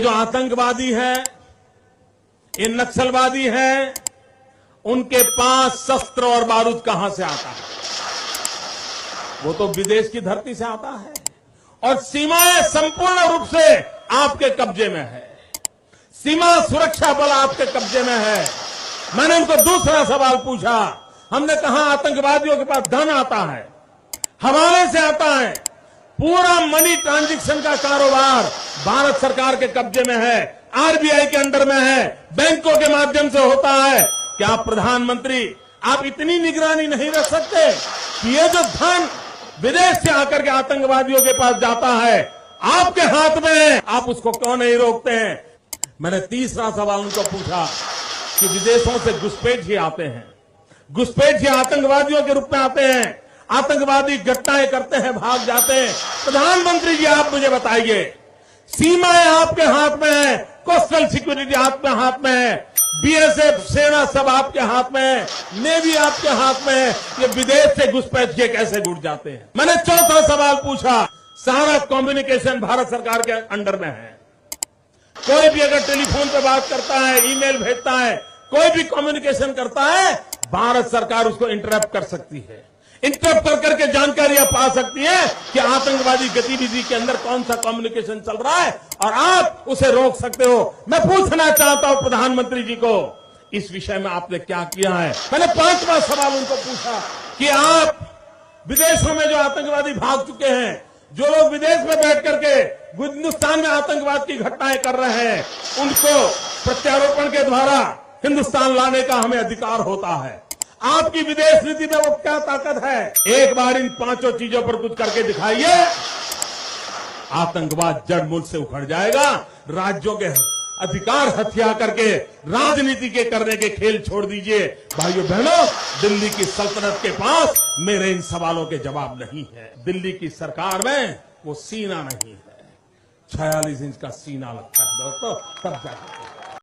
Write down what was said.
जो आतंकवादी है, ये नक्सलवादी है, उनके पास शस्त्र और बारूद कहां से आता है? वो तो विदेश की धरती से आता है और सीमाएं संपूर्ण रूप से आपके कब्जे में है। सीमा सुरक्षा बल आपके कब्जे में है। मैंने उनको दूसरा सवाल पूछा। हमने कहा आतंकवादियों के पास धन आता है, हवाले से आता है, पूरा मनी ट्रांजैक्शन का कारोबार भारत सरकार के कब्जे में है, आरबीआई के अंडर में है, बैंकों के माध्यम से होता है। क्या प्रधानमंत्री आप इतनी निगरानी नहीं रख सकते कि ये जो धन विदेश से आकर के आतंकवादियों के पास जाता है आपके हाथ में है, आप उसको क्यों नहीं रोकते हैं? मैंने तीसरा सवाल उनको पूछा कि विदेशों से घुसपैठ ही आते हैं, घुसपैठ ही आतंकवादियों के रूप में आते हैं, आतंकवादी घटनाएं करते हैं, भाग जाते हैं। प्रधानमंत्री जी आप मुझे बताइए, सीमाएं आपके हाथ में है, कोस्टल सिक्योरिटी आपके हाथ में है, बीएसएफ सेना सब आपके हाथ में है, नेवी आपके हाथ में है, ये विदेश से घुसपैठ के कैसे घुस जाते हैं? मैंने चौथा सवाल पूछा, सारा कम्युनिकेशन भारत सरकार के अंडर में है। कोई भी अगर टेलीफोन पे बात करता है, ईमेल भेजता है, कोई भी कम्युनिकेशन करता है, भारत सरकार उसको इंटरप्ट कर सकती है। इंटरप्ट कर करके जानकारियां पा सकती है कि आतंकवादी गतिविधि के अंदर कौन सा कम्युनिकेशन चल रहा है और आप उसे रोक सकते हो। मैं पूछना चाहता हूं प्रधानमंत्री जी को, इस विषय में आपने क्या किया है? मैंने पांचवा सवाल उनको पूछा कि आप विदेशों में जो आतंकवादी भाग चुके हैं, जो लोग विदेश में बैठ करके हिंदुस्तान में आतंकवाद की घटनाएं कर रहे हैं, उनको प्रत्यारोपण के द्वारा हिंदुस्तान लाने का हमें अधिकार होता है। आपकी विदेश नीति में वो क्या ताकत है? एक बार इन पांचों चीजों पर कुछ करके दिखाइए, आतंकवाद जड़ मूल से उखड़ जाएगा। राज्यों के अधिकार हथिया करके राजनीति के करने के खेल छोड़ दीजिए। भाइयों बहनों, दिल्ली की सल्तनत के पास मेरे इन सवालों के जवाब नहीं है। दिल्ली की सरकार में वो सीना नहीं है, 46 इंच का सीना लगता है दोस्तों, तब जाकर